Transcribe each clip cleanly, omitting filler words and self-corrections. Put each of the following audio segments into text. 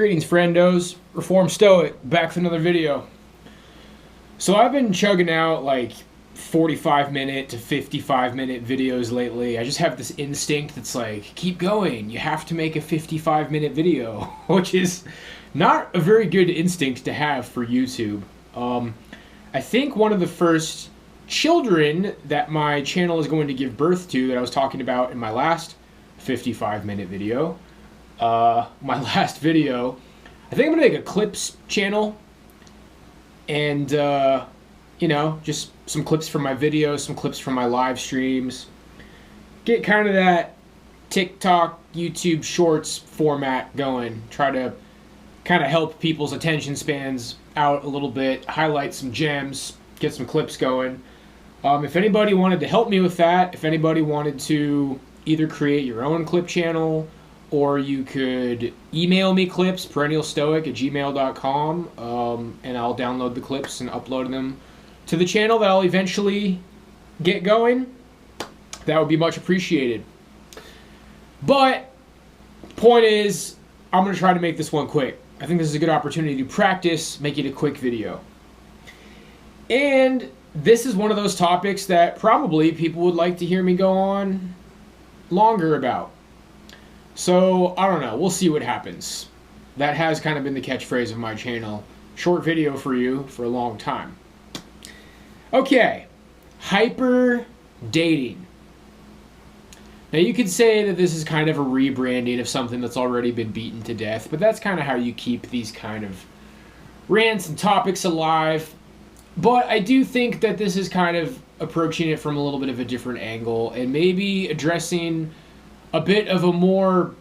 Greetings, friendos. Reform Stoic, back with another video. So I've been chugging out like 45-minute to 55-minute videos lately. I just have this instinct that's like, keep going. You have to make a 55-minute video, which is not a very good instinct to have for YouTube. I think one of the first children that my channel is going to give birth to that I was talking about in my last 55-minute video, my last video, I think I'm gonna make a clips channel, and you know, just some clips from my videos, some clips from my live streams, get kind of that TikTok, YouTube Shorts format going, try to kind of help people's attention spans out a little bit, highlight some gems, get some clips going. If anybody wanted to help me with that, if anybody wanted to either create your own clip channel, or you could email me clips, perennialstoic@gmail.com, and I'll download the clips and upload them to the channel that I'll eventually get going. That would be much appreciated. But point is, I'm going to try to make this one quick. I think this is a good opportunity to practice making a quick video. And this is one of those topics that probably people would like to hear me go on longer about. So, I don't know. We'll see what happens. That has kind of been the catchphrase of my channel. Short video for you for a long time. Okay. HyperDating. Now, you could say that this is kind of a rebranding of something that's already been beaten to death, but that's kind of how you keep these kind of rants and topics alive. But I do think that this is kind of approaching it from a little bit of a different angle and maybe addressing a bit of a more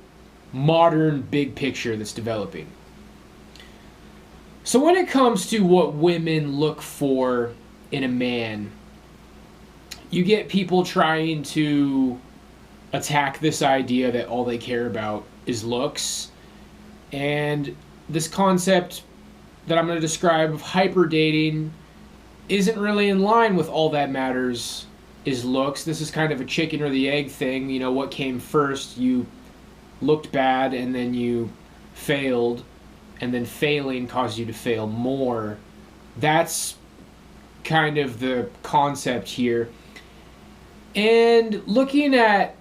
modern big picture that's developing. So when it comes to what women look for in a man, you get people trying to attack this idea that all they care about is looks. And this concept that I'm going to describe of hyperdating isn't really in line with all that matters is looks. This is kind of a chicken or the egg thing. You know, what came first? You looked bad and then you failed, and then failing caused you to fail more. That's kind of the concept here. And looking at,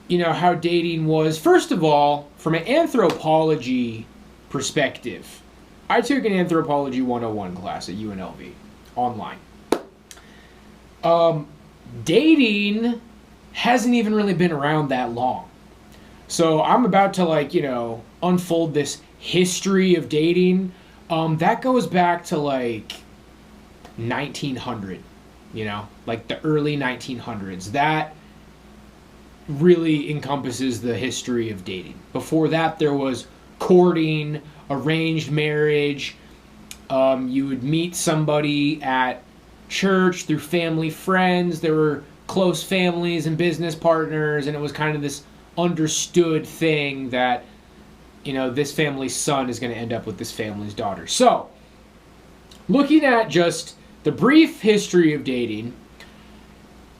you know, how dating was, first of all, from an anthropology perspective, I took an Anthropology 101 class at UNLV online. Dating hasn't even really been around that long. So I'm about to, like, you know, unfold this history of dating. That goes back to like 1900, you know, like the early 1900s. That really encompasses the history of dating. Before that, there was courting, arranged marriage. You would meet somebody at church through family friends. There were close families and business partners, and it was kind of this understood thing that, you know, this family's son is going to end up with this family's daughter. So, looking at just the brief history of dating,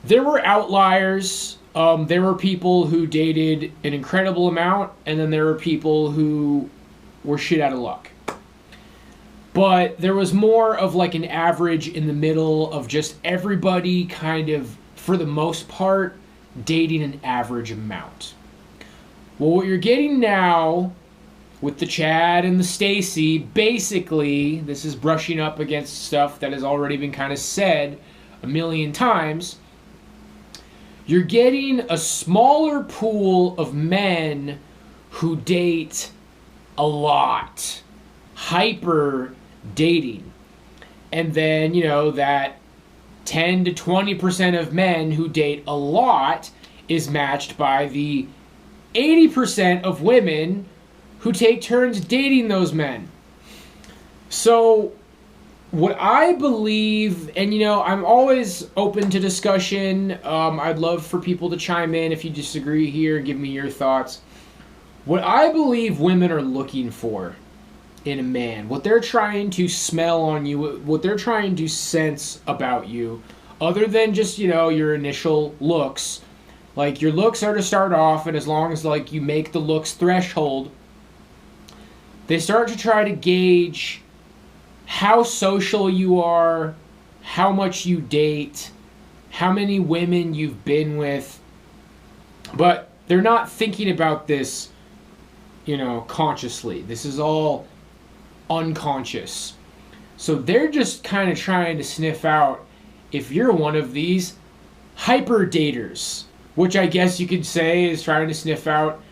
there were outliers. There were people who dated an incredible amount, and then there were people who were shit out of luck. But there was more of like an average in the middle of just everybody kind of, for the most part, dating an average amount. Well, what you're getting now with the Chad and the Stacy, basically, this is brushing up against stuff that has already been kind of said a million times. You're getting a smaller pool of men who date a lot. Hyper dating. And then, you know, that 10 to 20% of men who date a lot is matched by the 80% of women who take turns dating those men. So what I believe, and you know, I'm always open to discussion. I'd love for people to chime in if you disagree here, give me your thoughts. What I believe women are looking for in a man, what they're trying to smell on you, what they're trying to sense about you, other than just, you know, your initial looks. Like, your looks are to start off, and as long as, like, you make the looks threshold, They start to try to gauge how social you are, how much you date, how many women you've been with. But they're not thinking about this, consciously. This is all unconscious. So they're just kind of trying to sniff out if you're one of these HyperDaters, which I guess you could say is trying to sniff out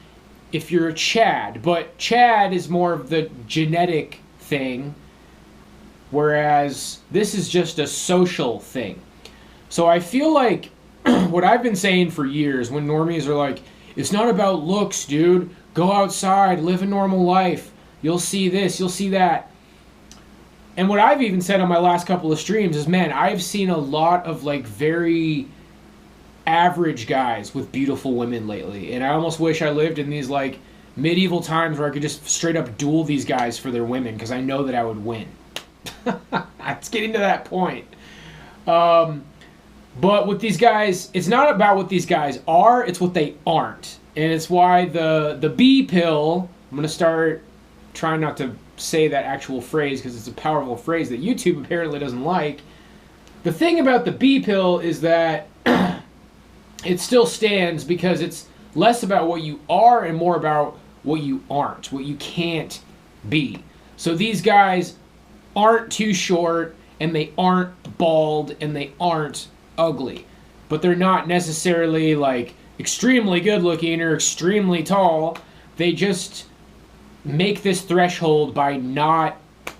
if you're a Chad. But Chad is more of the genetic thing, whereas this is just a social thing. So I feel like what I've been saying for years when normies are like, it's not about looks, dude. Go outside, live a normal life. You'll see this, you'll see that. And what I've even said on my last couple of streams is, man, I've seen a lot of like very average guys with beautiful women lately. And I almost wish I lived in these like medieval times where I could just straight up duel these guys for their women, because I know that I would win. It's getting to that point. But with these guys, it's not about what these guys are, it's what they aren't. And it's why the B pill, I'm going to start trying not to say that actual phrase because it's a powerful phrase that YouTube apparently doesn't like. The thing about the B pill is that it still stands because it's less about what you are and more about what you aren't, what you can't be. So these guys aren't too short, and they aren't bald, and they aren't ugly. But they're not necessarily like extremely good looking or extremely tall. They just make this threshold by not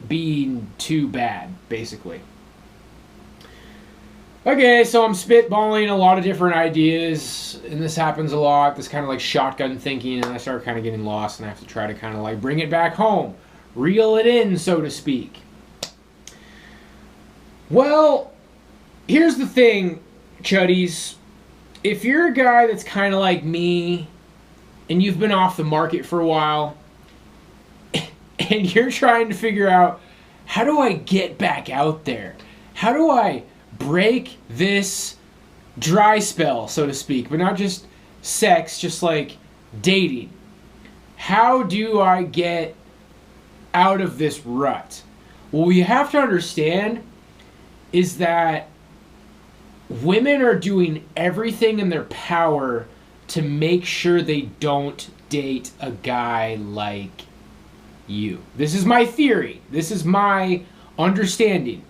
being too bad, basically. Okay, so I'm spitballing a lot of different ideas, and this happens a lot, this kind of like shotgun thinking, and I start kind of getting lost, and I have to try to kind of like bring it back home, reel it in, so to speak. Well, here's the thing, chuddies. If you're a guy that's kind of like me, and you've been off the market for a while, and you're trying to figure out, how do I get back out there? How do I break this dry spell, so to speak, but not just sex, just like dating? How do I get out of this rut? Well, what you have to understand is that women are doing everything in their power to make sure they don't date a guy like you. This is my theory. This is my understanding.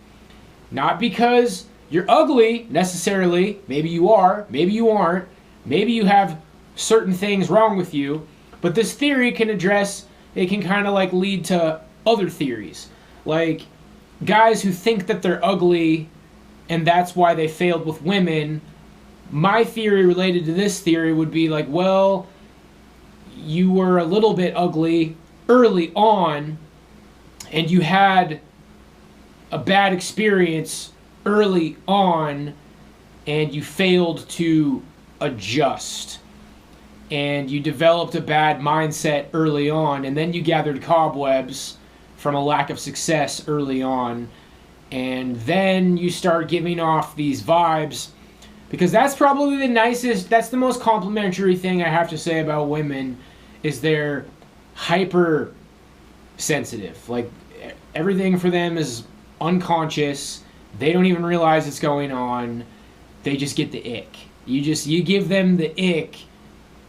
Not because you're ugly, necessarily. Maybe you are. Maybe you aren't. Maybe you have certain things wrong with you. But this theory can address, it can kind of like lead to other theories. Like guys who think that they're ugly and that's why they failed with women. My theory related to this theory would be like, well, you were a little bit ugly early on and you had a bad experience early on and you failed to adjust and you developed a bad mindset early on, and then you gathered cobwebs from a lack of success early on, and then you start giving off these vibes, because that's probably the nicest, that's the most complimentary thing I have to say about women, is they're hyper sensitive. Like everything for them is unconscious. They don't even realize it's going on. They just get the ick. You give them the ick,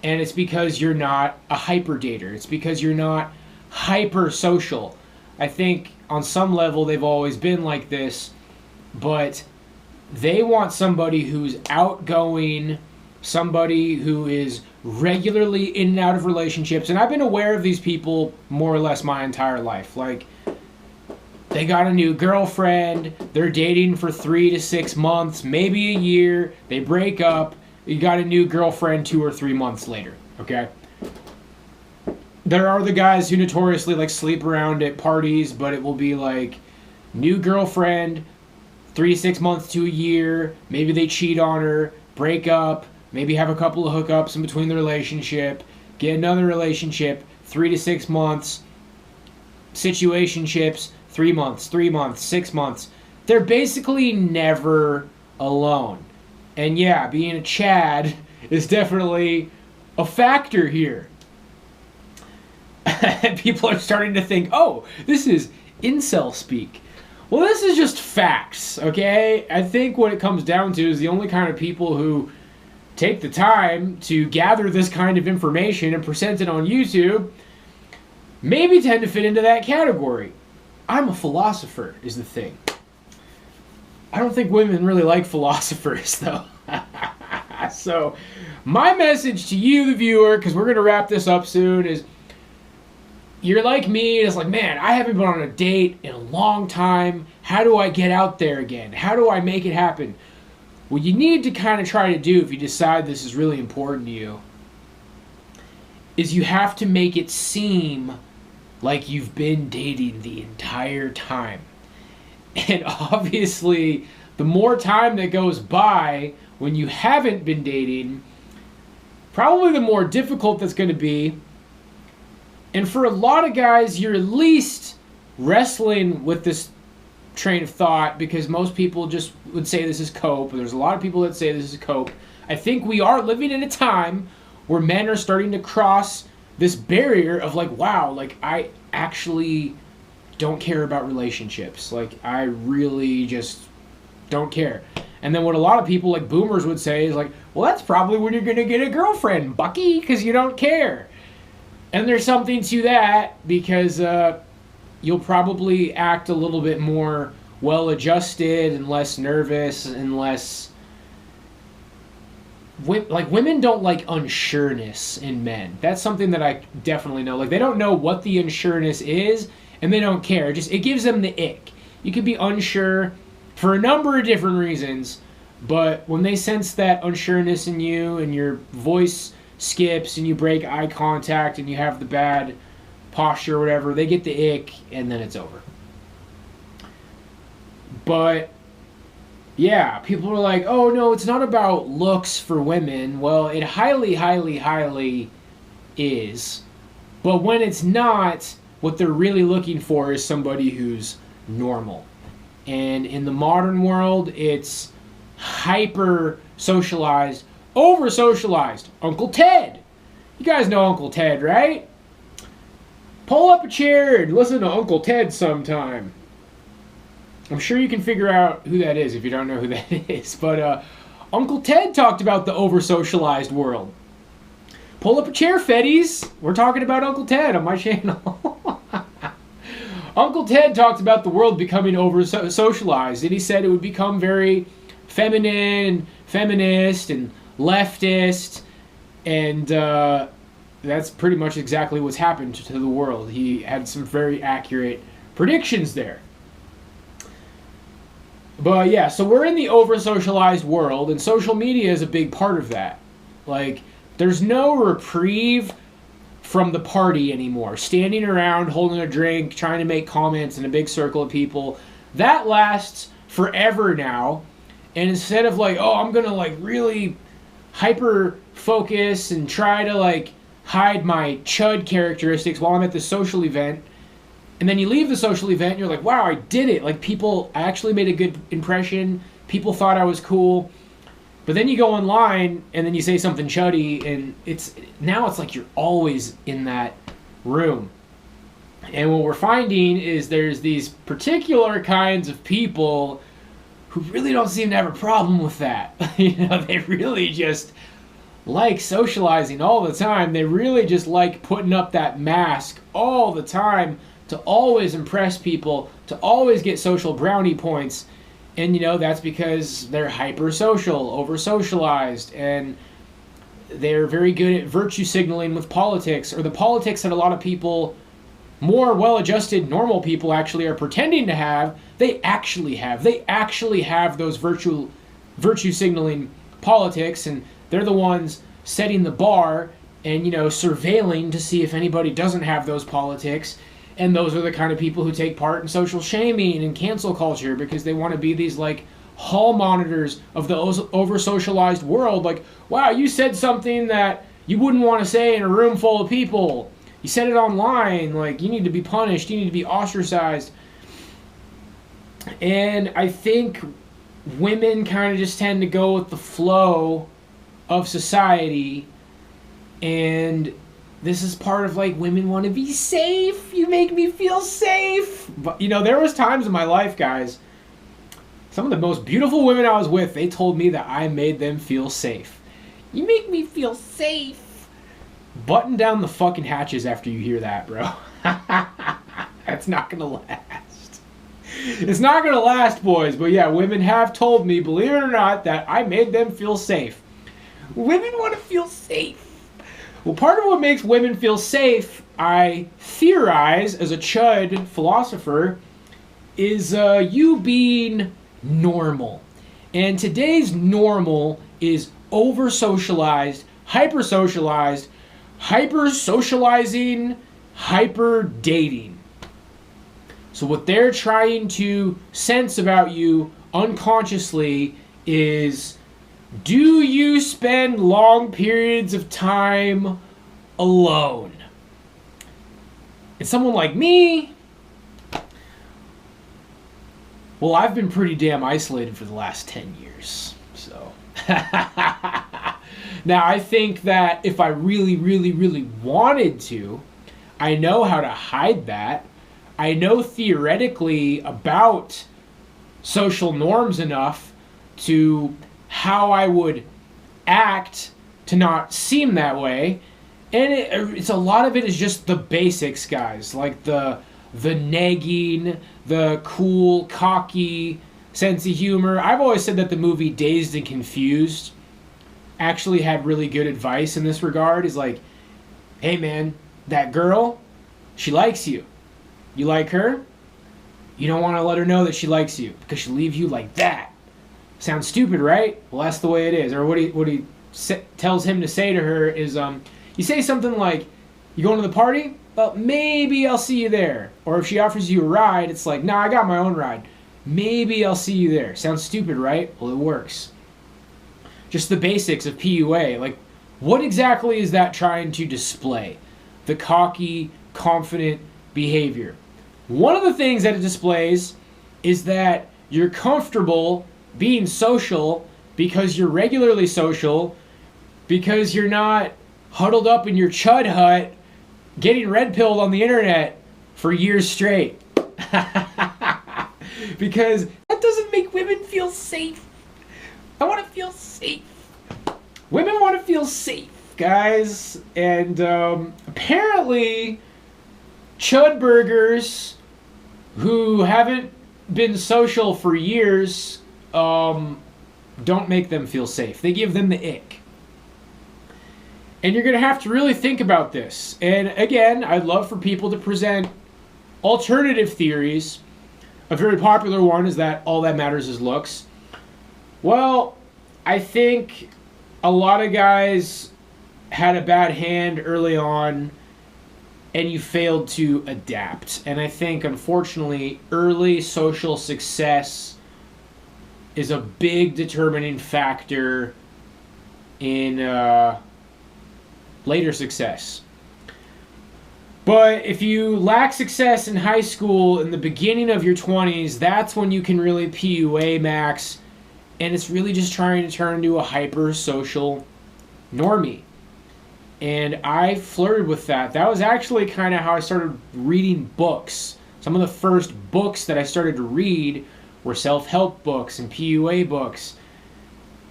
and it's because you're not a hyper dater. It's because you're not hyper social. I think on some level they've always been like this, but they want somebody who's outgoing, somebody who is regularly in and out of relationships. And I've been aware of these people more or less my entire life. Like, they got a new girlfriend, they're dating for 3 to 6 months, maybe a year, they break up, you got a new girlfriend 2 or 3 months later, okay? There are the guys who notoriously like sleep around at parties, but it will be like new girlfriend, 3 to 6 months to a year, maybe they cheat on her, break up, maybe have a couple of hookups in between the relationship, get another relationship, 3 to 6 months, situationships, 3 months, 6 months. They're basically never alone. And yeah, being a Chad is definitely a factor here. People are starting to think, oh, this is incel speak. Well, this is just facts, okay? I think what it comes down to is the only kind of people who take the time to gather this kind of information and present it on YouTube maybe tend to fit into that category. I'm a philosopher, is the thing. I don't think women really like philosophers, though. So, my message to you, the viewer, because we're going to wrap this up soon, is you're like me, and it's like, man, I haven't been on a date in a long time. How do I get out there again? How do I make it happen? What you need to kind of try to do if you decide this is really important to you is you have to make it seem like you've been dating the entire time. And obviously, the more time that goes by when you haven't been dating, probably the more difficult that's going to be. And for a lot of guys, you're at least wrestling with this train of thought because most people just would say this is cope. There's a lot of people that say this is cope. I think we are living in a time where men are starting to cross this barrier of like, wow, like I actually don't care about relationships. Like I really just don't care. And then what a lot of people like boomers would say is like, well, that's probably when you're going to get a girlfriend, Bucky, because you don't care. And there's something to that because you'll probably act a little bit more well-adjusted and less nervous and less... Like, women don't like unsureness in men. That's something that I definitely know. Like, they don't know what the unsureness is, and they don't care. It gives them the ick. You could be unsure for a number of different reasons, but when they sense that unsureness in you and your voice skips and you break eye contact and you have the bad posture or whatever, they get the ick and then it's over. But yeah, people are like, oh no, it's not about looks for women. Well, it highly, highly, highly is. But when it's not, what they're really looking for is somebody who's normal. And in the modern world, it's hyper socialized, over socialized. Uncle Ted. You guys know Uncle Ted, right? Pull up a chair and listen to Uncle Ted sometime. I'm sure you can figure out who that is if you don't know who that is. But Uncle Ted talked about the over-socialized world. Pull up a chair, Fetties. We're talking about Uncle Ted on my channel. Uncle Ted talked about the world becoming over-socialized. And he said it would become very feminine, feminist, and leftist. And that's pretty much exactly what's happened to the world. He had some very accurate predictions there. But yeah, so we're in the over-socialized world, and social media is a big part of that. Like, there's no reprieve from the party anymore. Standing around, holding a drink, trying to make comments in a big circle of people. That lasts forever now. And instead of like, oh, I'm going to like really hyper-focus and try to like hide my chud characteristics while I'm at this social event, and then you leave the social event and you're like, wow, I did it. Like I actually made a good impression. People thought I was cool. But then you go online and then you say something chuddy, and it's like you're always in that room. And what we're finding is there's these particular kinds of people who really don't seem to have a problem with that. They really just like socializing all the time. They really just like putting up that mask all the time to always impress people, to always get social brownie points. And, that's because they're hyper-social, over-socialized, and they're very good at virtue signaling with politics, or the politics that a lot of people, more well-adjusted, normal people actually are pretending to have, they actually have. They actually have those virtue signaling politics, and they're the ones setting the bar and, surveilling to see if anybody doesn't have those politics. And those are the kind of people who take part in social shaming and cancel culture because they want to be these, like, hall monitors of the over-socialized world. Like, wow, you said something that you wouldn't want to say in a room full of people. You said it online. Like, you need to be punished. You need to be ostracized. And I think women kind of just tend to go with the flow of society, and this is part of like women want to be safe. You make me feel safe. But you know, there was times in my life, guys, some of the most beautiful women I was with, they told me that I made them feel safe. You make me feel safe. Button down the fucking hatches after you hear that, bro. That's not gonna last. It's not gonna last, boys. But yeah, women have told me, believe it or not, that I made them feel safe. Women want to feel safe. Well, part of what makes women feel safe, I theorize as a chud philosopher, is you being normal. And today's normal is oversocialized, hypersocialized, hypersocializing, hyperdating. So what they're trying to sense about you unconsciously is, do you spend long periods of time alone? And someone like me, well, I've been pretty damn isolated for the last 10 years. So now I think that if I really, really, really wanted to, I know how to hide that. I know theoretically about social norms enough to how I would act to not seem that way. And it's a lot of it is just the basics, guys. Like the nagging, the cool, cocky sense of humor. I've always said that the movie Dazed and Confused actually had really good advice in this regard. Is like, hey man, that girl, she likes you. You like her? You don't want to let her know that she likes you because she'll leave you like that. Sounds stupid, right? Well, that's the way it is. Or what he tells him to say to her is, you say something like, you going to the party? Well, maybe I'll see you there. Or if she offers you a ride, it's like, nah, I got my own ride. Maybe I'll see you there. Sounds stupid, right? Well, it works. Just the basics of PUA. Like, what exactly is that trying to display? The cocky, confident behavior. One of the things that it displays is that you're comfortable being social because you're regularly social, because you're not huddled up in your chud hut getting red pilled on the internet for years straight. Because that doesn't make women feel safe. I want to feel safe. Women want to feel safe, guys. And apparently chud burgers who haven't been social for years don't make them feel safe. They give them the ick. And you're going to have to really think about this. And again, I'd love for people to present alternative theories. A very popular one is that all that matters is looks. Well, I think a lot of guys had a bad hand early on and you failed to adapt. And I think, unfortunately, early social success is a big determining factor in later success. But if you lack success in high school in the beginning of your 20s, that's when you can really PUA max, and it's really just trying to turn into a hyper social normie. And I flirted with that. That was actually kind of how I started reading books. Some of the first books that I started to read were self-help books and PUA books.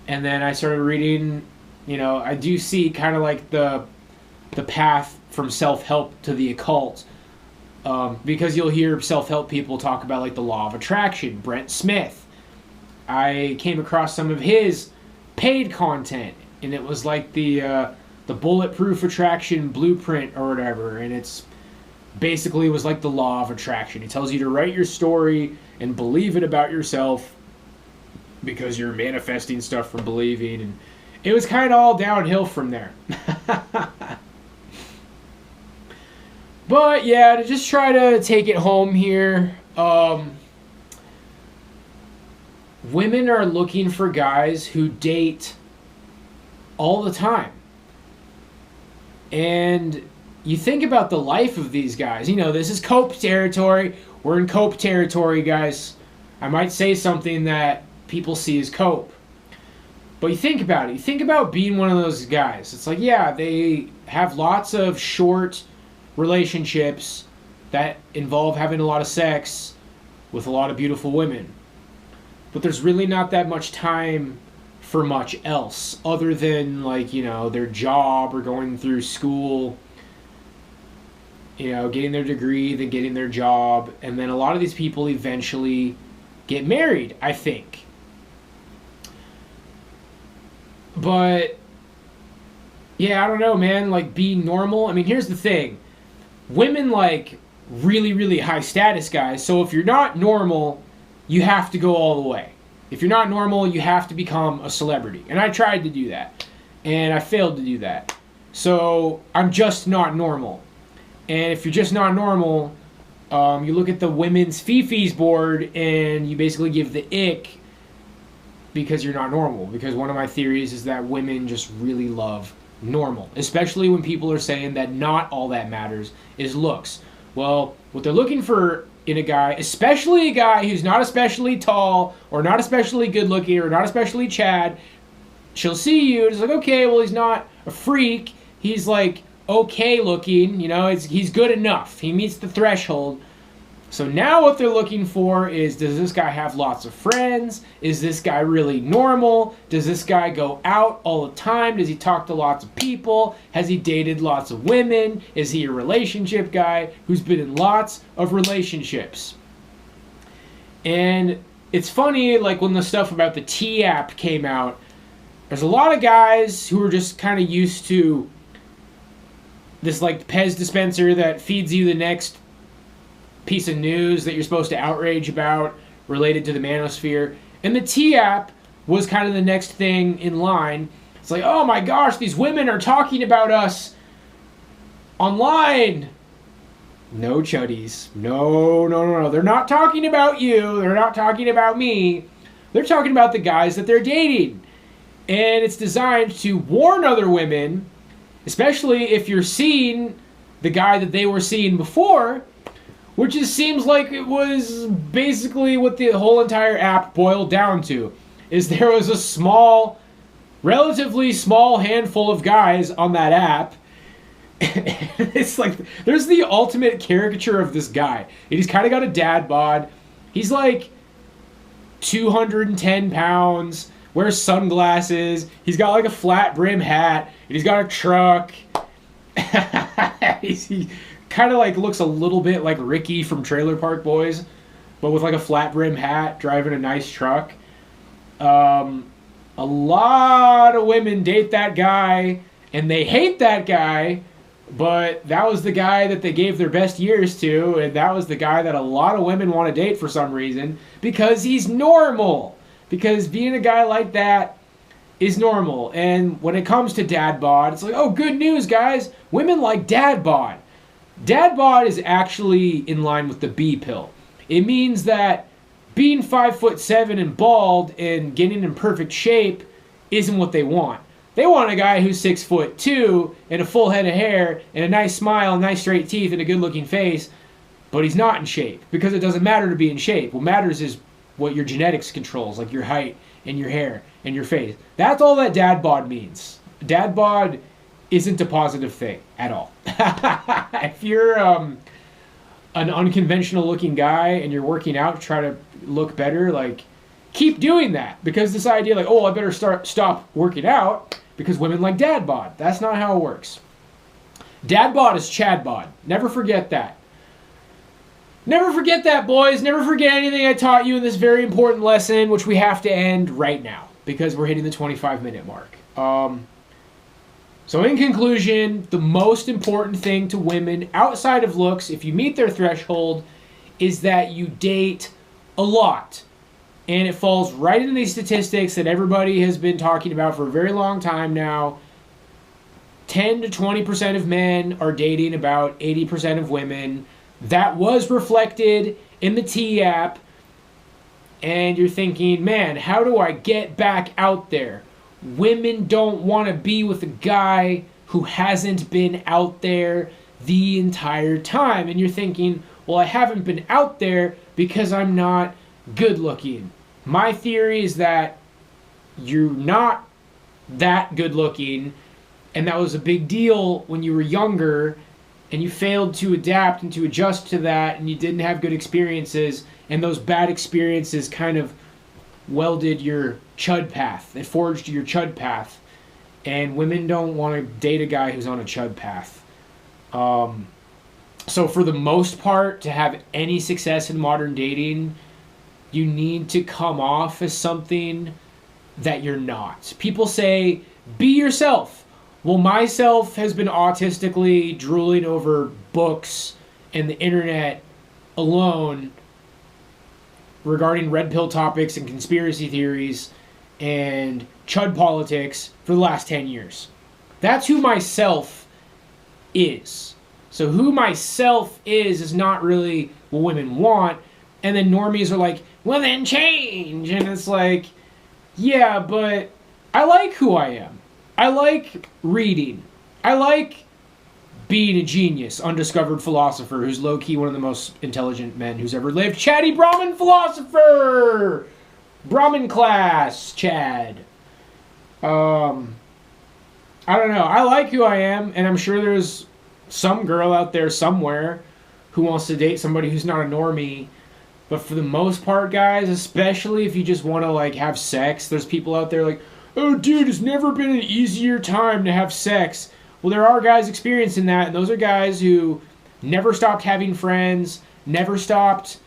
And then I started reading, I do see kind of like the path from self-help to the occult. Because you'll hear self-help people talk about like the law of attraction, Brent Smith. I came across some of his paid content, and it was like the bulletproof attraction blueprint or whatever, and it's basically was like the law of attraction. It tells you to write your story and believe it about yourself because you're manifesting stuff from believing, and it was kind of all downhill from there. But yeah, to just try to take it home here, women are looking for guys who date all the time. And you think about the life of these guys. This is cope territory. We're in cope territory, guys. I might say something that people see as cope. But you think about it. You think about being one of those guys. It's like, yeah, they have lots of short relationships that involve having a lot of sex with a lot of beautiful women. But there's really not that much time for much else other than, like, you know, their job or going through school, you know, getting their degree, then getting their job. And then a lot of these people eventually get married, I think. But yeah, I don't know, man. Like, being normal. I mean, here's the thing. Women like really, really high status guys. So if you're not normal, you have to go all the way. If you're not normal, you have to become a celebrity. And I tried to do that. And I failed to do that. So I'm just not normal. And if you're just not normal, you look at the women's Fifi's board and you basically give the ick because you're not normal. Because one of my theories is that women just really love normal. Especially when people are saying that not all that matters is looks. Well, what they're looking for in a guy, especially a guy who's not especially tall or not especially good looking or not especially Chad, she'll see you and it's like, okay, well, he's not a freak. He's like okay looking, you know, he's good enough. He meets the threshold. So now what they're looking for is, does this guy have lots of friends? Is this guy really normal? Does this guy go out all the time? Does he talk to lots of people? Has he dated lots of women? Is he a relationship guy who's been in lots of relationships? And it's funny, like when the stuff about the T app came out, there's a lot of guys who are just kind of used to this like Pez dispenser that feeds you the next piece of news that you're supposed to outrage about related to the manosphere. And the T app was kind of the next thing in line. It's like, oh my gosh, these women are talking about us online. No, chuddies. No. They're not talking about you. They're not talking about me. They're talking about the guys that they're dating. And it's designed to warn other women, especially if you're seeing the guy that they were seeing before, which just seems like it was basically what the whole entire app boiled down to, is there was a small, relatively small handful of guys on that app. It's like, there's the ultimate caricature of this guy. He's kind of got a dad bod. He's like 210 pounds, wears sunglasses. He's got like a flat brim hat, and he's got a truck. He kind of like looks a little bit like Ricky from Trailer Park Boys, but with like a flat brim hat, driving a nice truck. A lot of women date that guy, and they hate that guy, but that was the guy that they gave their best years to, and that was the guy that a lot of women want to date for some reason, because he's normal. Because being a guy like that is normal. And when it comes to dad bod, it's like, oh, good news, guys. Women like dad bod. Dad bod is actually in line with the B pill. It means that being 5'7" and bald and getting in perfect shape isn't what they want. They want a guy who's 6'2" and a full head of hair and a nice smile, nice straight teeth, and a good-looking face, but he's not in shape, because it doesn't matter to be in shape. What matters is what your genetics controls, like your height and your hair and your face. That's all that dad bod means. Dad bod isn't a positive thing at all. If you're an unconventional looking guy and you're working out to try to look better, like, keep doing that. Because this idea like, oh, I better stop working out because women like dad bod. That's not how it works. Dad bod is Chad bod. Never forget that. Never forget that, boys. Never forget anything I taught you in this very important lesson, which we have to end right now because we're hitting the 25-minute mark. So in conclusion, the most important thing to women outside of looks, if you meet their threshold, is that you date a lot. And it falls right into these statistics that everybody has been talking about for a very long time now. 10 to 20% of men are dating about 80% of women. That was reflected in the T app. And you're thinking, man, how do I get back out there? Women don't want to be with a guy who hasn't been out there the entire time. And you're thinking, well, I haven't been out there because I'm not good looking. My theory is that you're not that good looking, and that was a big deal when you were younger, and you failed to adapt and to adjust to that, and you didn't have good experiences, and those bad experiences kind of welded your chud path. It forged your chud path. And women don't want to date a guy who's on a chud path. So for the most part, to have any success in modern dating, you need to come off as something that you're not. People say, be yourself. Well, myself has been autistically drooling over books and the internet alone regarding red pill topics and conspiracy theories and chud politics for the last 10 years. That's who myself is. So who myself is not really what women want. And then normies are like, well then change. And it's like, yeah, but I like who I am. I like reading. I like being a genius, undiscovered philosopher who's low-key one of the most intelligent men who's ever lived. Chatty Brahmin philosopher! Brahmin class, Chad. I don't know. I like who I am, and I'm sure there's some girl out there somewhere who wants to date somebody who's not a normie. But for the most part, guys, especially if you just want to like have sex, there's people out there like, oh, dude, it's never been an easier time to have sex. Well, there are guys experiencing that, and those are guys who never stopped having friends, never stopped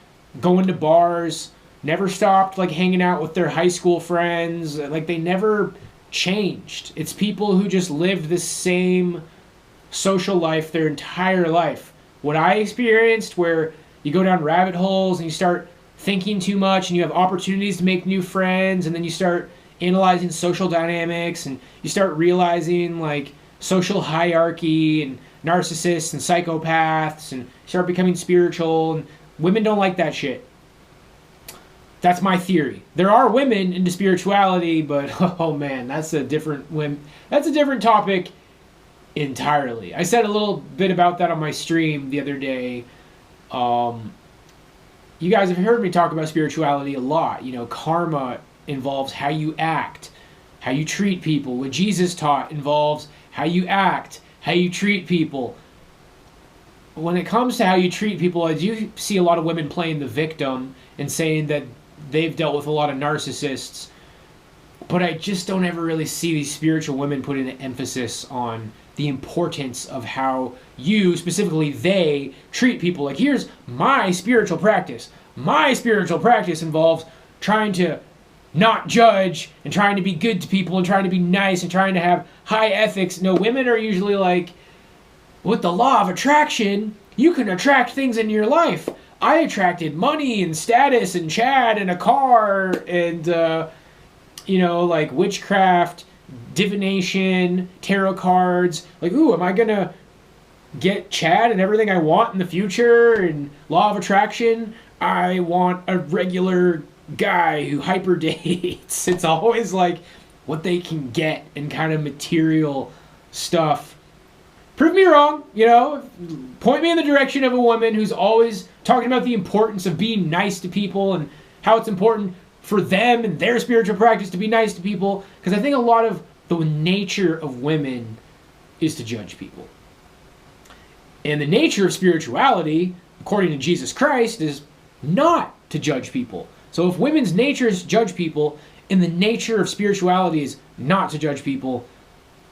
going to bars, never stopped like hanging out with their high school friends. Like they never changed. It's people who just lived the same social life their entire life. What I experienced, where you go down rabbit holes and you start thinking too much and you have opportunities to make new friends, and then you start analyzing social dynamics and you start realizing like social hierarchy and narcissists and psychopaths, and start becoming spiritual, and women don't like that shit. That's my theory. There are women into spirituality, but oh man, that's a different topic entirely. I said a little bit about that on my stream the other day. You guys have heard me talk about spirituality a lot. You know, karma involves how you act, how you treat people. What Jesus taught involves how you act, how you treat people. When it comes to how you treat people, I do see a lot of women playing the victim and saying that they've dealt with a lot of narcissists, but I just don't ever really see these spiritual women putting an emphasis on the importance of how you, specifically they, treat people. Like, here's my spiritual practice. My spiritual practice involves trying to not judge and trying to be good to people and trying to be nice and trying to have high ethics. No, women are usually like, with the law of attraction, you can attract things in your life. I attracted money and status and Chad and a car and, like witchcraft, divination, tarot cards. Like, ooh, am I going to get Chad and everything I want in the future? And law of attraction, I want a regular guy who hyperdates. It's always like what they can get and kind of material stuff. Prove me wrong, point me in the direction of a woman who's always talking about the importance of being nice to people and how it's important for them and their spiritual practice to be nice to people. Because I think a lot of the nature of women is to judge people. And the nature of spirituality, according to Jesus Christ, is not to judge people. So if women's nature is to judge people and the nature of spirituality is not to judge people,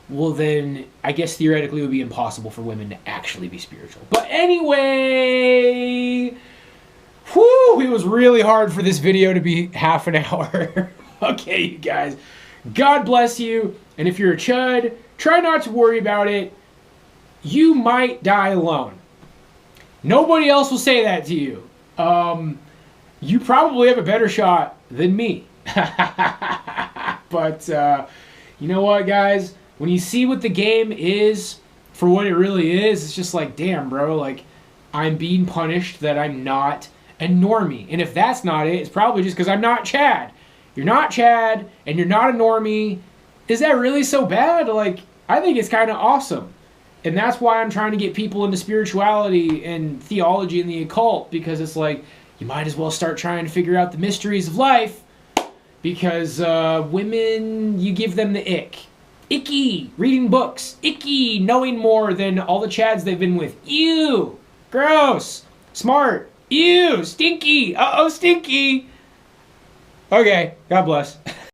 well then I guess theoretically it would be impossible for women to actually be spiritual. But anyway, it was really hard for this video to be half an hour. Okay, you guys, God bless you. And if you're a chud, try not to worry about it. You might die alone. Nobody else will say that to you. You probably have a better shot than me. But you know what, guys? When you see what the game is for what it really is, it's just like, damn, bro, like, I'm being punished that I'm not a normie. And if that's not it, it's probably just because I'm not Chad. You're not Chad, and you're not a normie. Is that really so bad? Like, I think it's kind of awesome. And that's why I'm trying to get people into spirituality and theology and the occult, because it's like, you might as well start trying to figure out the mysteries of life, because women, you give them the ick. Icky, reading books. Icky, knowing more than all the chads they've been with. Ew, gross. Smart. Ew, stinky. Uh-oh, stinky. Okay, God bless.